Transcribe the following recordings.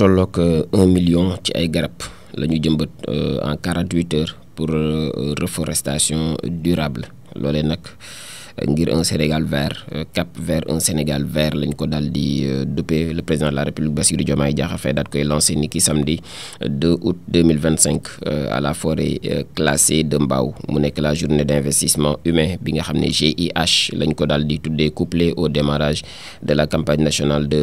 tolloog 1 million ci ay garab la ñu jëmbat en 48 heures pour reforestation durable loolee nag ngir un Sénégal vert cap vers un Sénégal vert lañ ko daal di duppee le président de la République Bassirou Diomaye Diakhar Faye daal koy lancé ni ki samedi 2 août 2025 à la forêt classée de Mbao mu nekk la journée d'investissement humain bi nga xam ne GIH lañ ko daal di tuddee couplé au démarrage de la campagne nationale de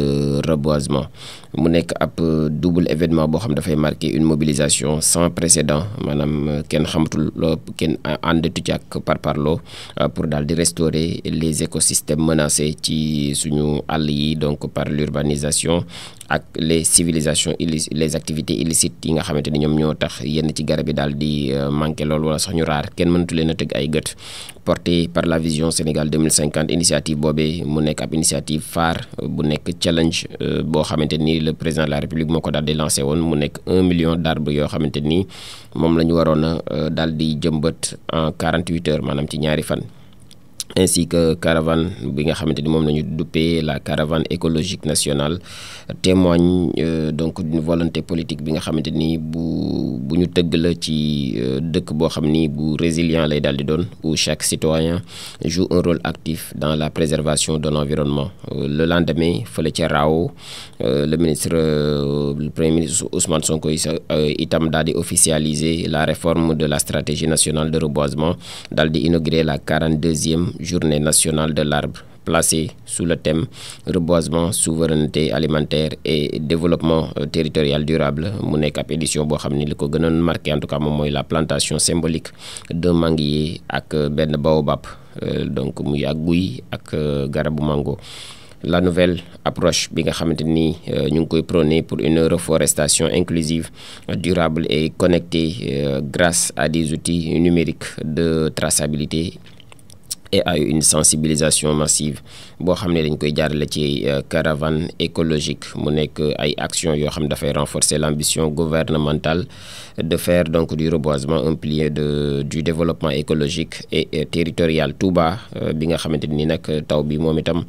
reboisement mu nekk ab double événement boo xam dafay marquer une mobilisation sans précédent maanaam kenn xamatul kenn àndatu ci ak parparloo pour daal di restaurer les écosystèmes menacés ci suñu àll yi donc par l'urbanisation ak les civilisations les activités illicites yi nga xamante ni ñoom ñoo tax yenn ci garab yi daal di manqué lool wala sax ñu raar kenn mënatu leen a tëgg ay gët porté par la vision Sénégal 2050 initiative boobee mu nekk ab initiative phare bu nekk challenge boo xamante ni le président de la République moo ko daal di lancé woon mu nekk 1 million d'arbres yoo xamante ni moom la ñu waroon a daal di jëmbat en 48 heures maanaam ci ñaari fan. Ainsi que caravane bi nga xamante ni moom la ñu duppee la caravane écologique nationale témoigne donc d'une volonté politique bi nga xamante ni bu ñu tëgg la ci dëkk boo xam ni bu résilient lay daal di doon où chaque citoyen joue un rôle actif dans la préservation de l'environnement. Le lendemain fële ca Rao le premier ministre Ousmane Sonko itam daal di officialiser la réforme de la stratégie nationale de reboisement daal di inaugurer la 42e journée nationale de l'arbre placée sous le thème reboisement, souveraineté alimentaire et développement territorial durable mu nekk ab édition boo xam ni li ko gënoon marqué en tout cas moom mooy la plantation symbolique d'un manguier ak benn baobab donc muy ak guy ak garabu mango. La nouvelle approche bi nga xamante ni ñu ngi koy prôner pour une reforestation inclusive, durable et connectée grâce à des outils numériques de traçabilité et à une sensibilisation massive boo xam ne dañ koy jaarale ci caravane écologique mu nekk ay actions yoo xam ne dafay renforcer l'ambition gouvernementale de faire donc du reboisement un pilier du développement écologique et territorial. Touba bi nga xamante ni nag taw bi moom itam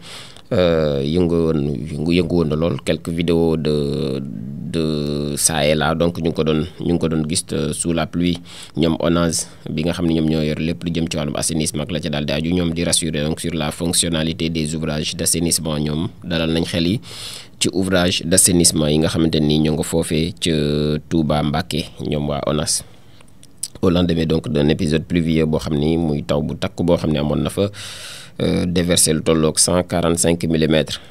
yëngu woon na lool quelques vidéos de ça et là donc ñu ngi ko doon gis sous la pluie ñoom ONAS bi nga xam ne ñoom ñoo yor lépp lu jëm ci wàllum assainissement ak la ca daal di aju ñoom di rassurer donc sur la fonctionnalité des ouvrages d'assainissement ñoom dalal nañ xel yi ci ouvrage d'assainissement yi nga xamante ni ñoo nga foofee ca Touba Mbacké ñoom waa ONAS. Au lendemain donc d'un épisode pluvieux boo xam ni muy taw bu takk boo xam ne amoon na fa déversé lu tolloog 145 millimètres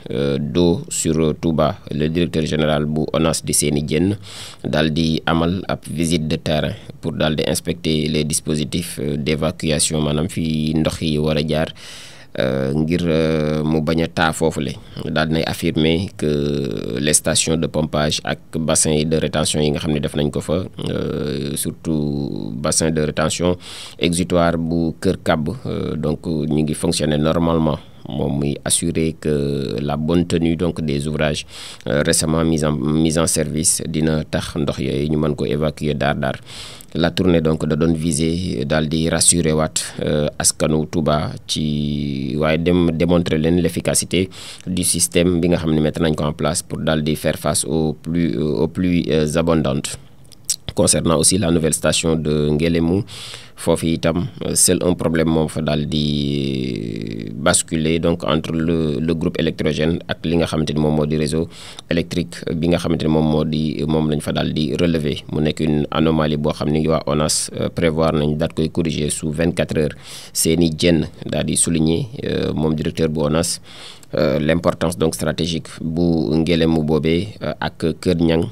d'eau sur Touba le directeur général bu ONAS di Seyni Diène daal di amal ab visite de terrain pour daal di inspecter les dispositifs d'évacuation maanaam fii ndox yi war a jaar ngir mu bañ a taa foofule daal dinay affirmer que les stations de pompage ak bassin de rétention yi nga xam ne def nañ ko fa surtout bassin de rétention exutoire bu Kër Kàbb donc ñu ngi fonctionner normalement moom muy assurer que la bonne tenue donc des ouvrages récemment mis en service dina tax ndox yooyu ñu mën ko évacuer daar la tournée donc da doon viser daal di rassurer waat askanu Touba ci waaye démontrer leen l'efficacité du système bi nga xam ne mettre nañ ko en place pour daal di faire face aux pluies abondantes. Concernant aussi la nouvelle station de Ngélémou foofu itam seul un problème moom fa daal di basculer donc entre le groupe électrogène ak li nga xamante ni moom moo di réseau électrique bi nga xamante ni moom lañ fa daal di relever mu nekk une anomalie boo xam ni waa ONAS prévoir nañ daat koy corriger sous 24 heures. Seyni Diène daal di souligner moom directeur bu ONAS l'importance donc stratégique bu Ngélémou boobee ak Kër Ñang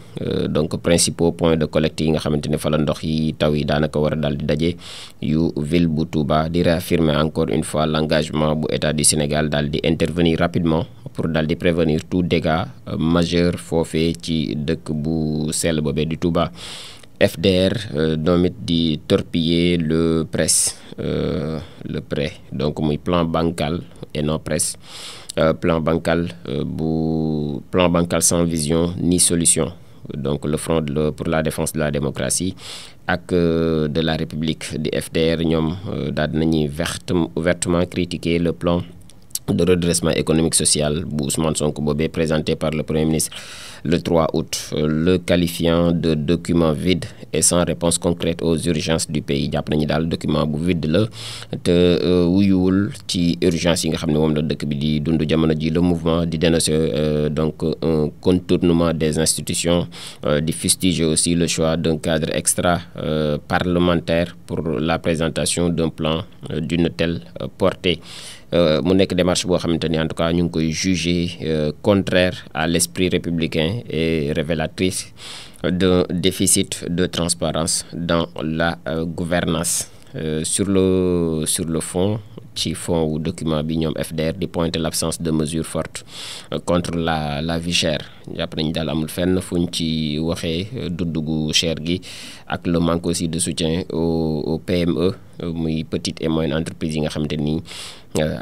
donc principaux points de collecte yi nga xamante ne fa la ndox yi taw yi daanaka war a daal di daje yu ville bu Touba di réaffirmer encore une fois l'engagement bu état du Sénégal daal di intervenir rapidement pour daal di prévenir tout dégât majeur foofee ci dëkk bu sell boobee di Touba. FDR doom it di torpiller le prêt donc muy plan bancal et non presse plan bancal sans vision ni solution donc le front pour la défense de la démocratie ak de la République di FDR ñoom daal dinañuy ouvertement critiquer le plan de redressement économique social bu Ousmane Sonko boobee présenté par le Premier ministre le 3 août, le qualifiant de document vide et sans réponse concrète aux urgences du pays. jàpp nañu daal document bu vide la te wuyuwul ci urgence yi nga xam ne moom la dëkk bi di dund jamono ji. Le mouvement di dénoncer donc un contournement des institutions, di fustiger aussi le choix d'un cadre extra parlementaire pour la présentation d'un plan d'une telle portée. mu nekk démarche boo xamante ni en tout cas ñu ngi koy juger contraire à l'esprit républicain et révélatrice d'un déficit de transparence dans la gouvernance. Sur le fond, ci fond wu document bi ñoom FDR di pointer l'absence de mesures fortes contre la vie chère. jàpp nañu daal amul fenn fuñ ci waxee dudd gu cher gi ak le manque aussi de soutien au PME muy petite et moyenne entreprise yi nga xamante ni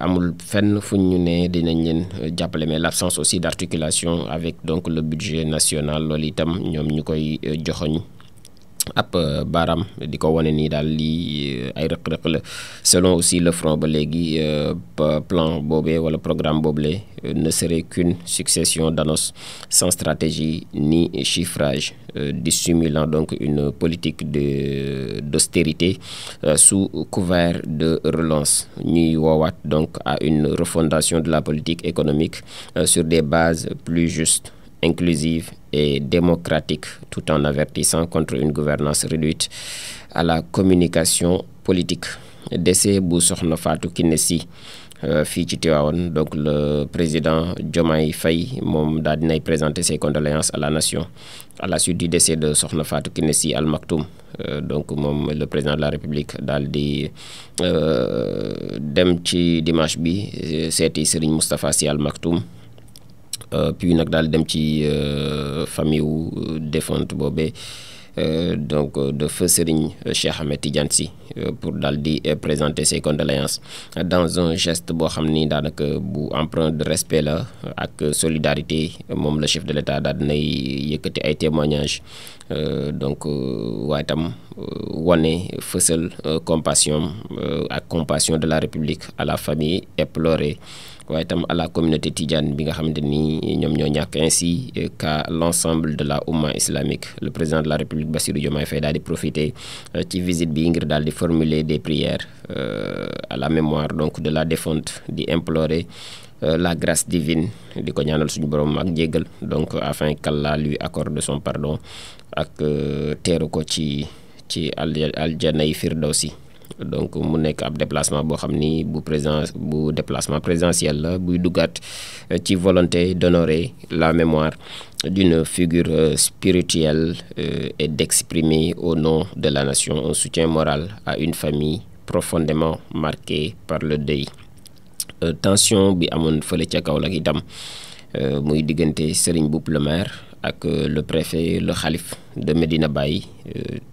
amul fenn fuñ ñu ne dinañ leen jàppale, mais l'absence aussi d'articulation avec donc le budget national loolu itam ñoom ñu koy joxoñ ab baaraam di ko wane nii daal lii ay rëq-rëq la. Selon aussi le front ba léegi plan boobee wala programme boobule ne serait qu'une succession d'annonces sans stratégie ni chiffrage, dissimulant donc une politique d'austérité sous couvert de relance. ñuy woowaat donc à une refondation de la politique économique sur des bases plus justes, inclusive et démocratique, tout en avertissant contre une gouvernance réduite à la communication politique. Décès bu Soxna Fatou Kiné Sy fii ci Tivaouane, donc le président Diomaye Faye moom daal dinay présenter ses condoléances à la nation à la suite du décès de Soxna Fatou Kiné Sy Al Maktoum. Donc moom le président de la République daal di dem ci dimanche bi seeti Serigne Moustapha Sy Al Maktoum. Puis nag daal dem ci famille wu défunte boobee donc de feu Serigne Cheikh Ahmed Tidiane Sy pour daal di présenter ses condoléances dans un geste boo xam ni daanaka bu empreint de respect la ak solidarité. moom le chef de l'État daal dinay yëkkati ay témoignages donc waaye tam wane fësal compassion ak compassion de la République à la famille éplorée, waaye tam à la communauté tidiane bi nga xamante ni ñoom ñoo ñàkk, ainsi qu'à l'ensemble de la oumma islamique. Le président de la République Bassirou Diomaye Faye daal di profiter ci visite bi ngir daal di formuler des prières à la mémoire donc de la défunte, di implorer la grâce divine, di ko ñaanal suñu borom ak njéggal donc afin qu'Allah lui accorde son pardon ak teeru ko ci aljanna yi firdawsi. Donc mu nekk ab déplacement boo xam ni bu déplacement présidentiel la buy duggaat ci volonté d'honorer la mémoire d'une figure spirituelle et d'exprimer au nom de la nation un soutien moral à une famille profondément marquée par le deuil. Tension bi amoon fële ca Kaolack itam muy diggante Serigne Mboup le maire ak le préfet le xalif de Medina Baye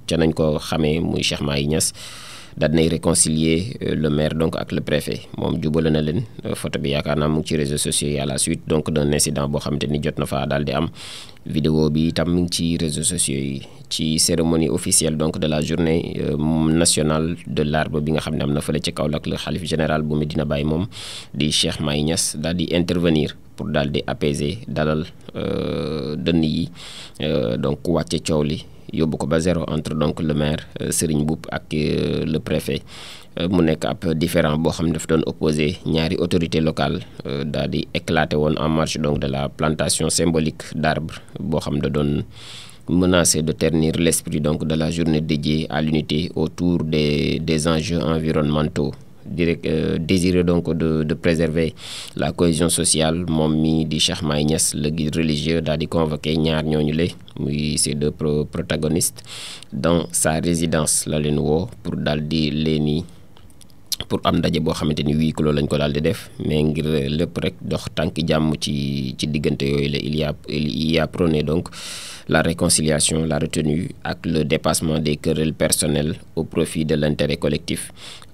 ca nañ ko xamee muy Cheikh Mahi Niass daal dinay réconcilier le maire donc ak le préfet. moom jubale na leen photo bi yaakaar naa mu ngi ci réseaux sociaux yi à la suite donc d'un incident boo xamante ni jot na fa daal di am. vidéo bi itam mu ngi ci réseaux sociaux yi ci cérémonie officielle donc de la journée nationale de l'arbre bi nga xam ne am na fële ci Kaolack. le xalif général bu Medina Baye moom di Cheikh Mahi Niass daal di intervenir pour daal di apaiser dalal dënn yi donc wàcce coow li yóbbu ko ba zéro entre donc le maire Serigne Mboup ak le préfet. mu nekk ab différent boo xam ne daf doon opposé ñaari autorité locale daal di éclaté woon en marge donc de la plantation symbolique d'arbres boo xam da doon menacé de ternir l'esprit donc de la journée dédiée à l'unité autour des enjeux environnementaux. Désiré donc de préserver la cohésion sociale, moom mi di Cheikh Mahi Niass le guide religieux daal di convoqué ñaar ñooñu le muy ces deux protagonistes dans sa résidence la leen woo pour daal di leeni pour am ndaje boo xamante ni huis clos lañ ko daal di def, mais ngir lépp rek dox tànki jàmm ci diggante yooyu la il y a prôné donc la réconciliation, la retenue ak le dépassement des querelles personnelles au profit de l'intérêt collectif.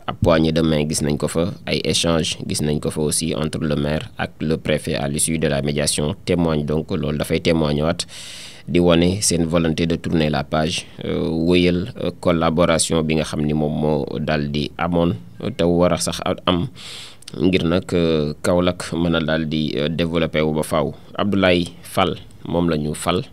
ab poignée de main gis nañ ko fa, ay échanges gis nañ ko fa aussi entre le maire ak le préfet à l'issue de la médiation témoigne donc loolu dafay témoigner waat di wane seen volonté de tourner la page, wëyal collaboration bi nga xam ni moom moo daal di amoon te war a sax am ngir nag Kaolack mën a daal di développé wu ba faaw. Abdoulaye Fall moom la ñu fal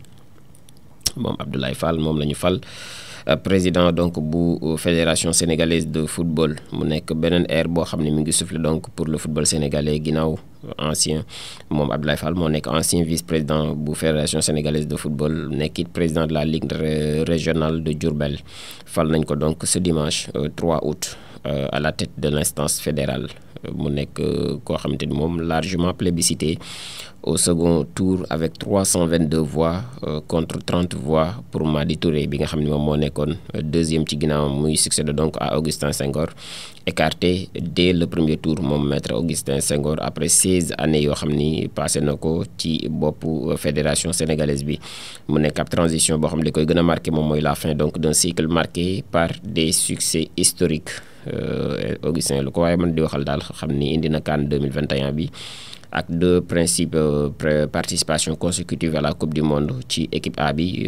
président donc bu fédération sénégalaise de football mu nekk beneen ère boo xam ne mi ngi soufflé donc pour le football sénégalais ginnaaw ancien moom Abdoulaye Fall moo nekk ancien vice-président bu fédération sénégalaise de football nekkit président de la ligue régionale de Diourbel. Fal nañ ko donc ce dimanche 3 août à la tête de l'instance fédérale mu nekk koo xamante ni moom largement plébiscité au second tour avec 322 voix contre 30 voix pour Madi Touré bi nga xam ne moom moo nekkoon deuxième ci ginnaaw muy succédé donc à Augustin Senghor, écarté dès le premier tour moom maître Augustin Senghor après 16 années yoo xam ni passé na ko ci boppu fédération sénégalaise bi. mu nekk ab transition boo xam ne li koy gën a marqué moom mooy la fin donc d'un cycle marqué par des succès historiques. Augustin lu ko waaye mën di waxal daal xam ni indi na CAN 2021 bi ak 2 principes participation consécutive à la coupe du monde ci équipe A bi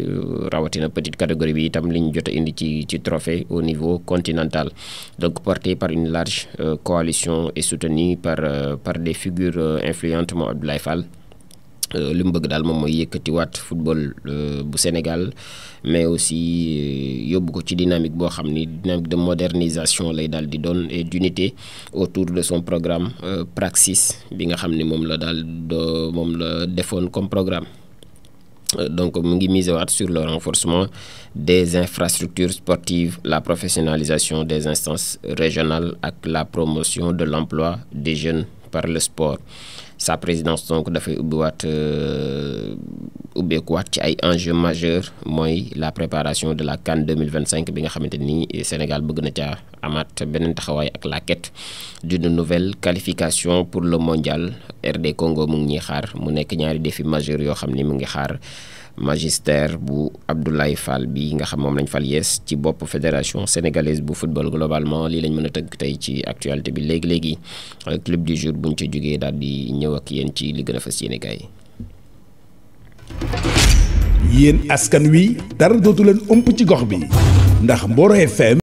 rawatina petite catégorie bi itam li ñu jot a indi ci trophée au niveau continental, donc porté par une large coalition et soutenu par des figures influentes moom Abdoulaye Fall. li mu bëgg daal moom mooy yëkkatiwaat football bu Sénégal mais aussi yóbbu ko ci dynamique boo xam ni dynamique de modernisation lay daal di doon et d'unité autour de son programme Praxis bi nga xam ni moom la defoon comme programme. Donc mu ngi miser waat sur le renforcement des infrastructures sportives, la professionnalisation des instances régionales ak la promotion de l'emploi des jeunes par le sport. Sa présidence donc dafay ubbeekuwaat ci ay enjeux majeurs mooy la préparation de la CAN 2025 bi nga xamante ni Sénégal bëgg na ca amaat beneen taxawaay ak la quête d'une nouvelle qualification pour le mondial. RD Congo mu ngi ñuy xaar mu nekk ñaari défi majeurs yoo xam ni mu ngi xaar magistère bu Abdoulaye Fall bi nga xam moom lañ fal yees ci bopp fédération sénégalaise bu football globalement lii lañ mën a tëgg tey ci actualité bi léegi club du jour buñ ci jógee daal di ñëw ak yéen ci li gën a fas yéene kaay. yéen askan wi dara dootu leen ëmp ci gox bi ndax Mboro FM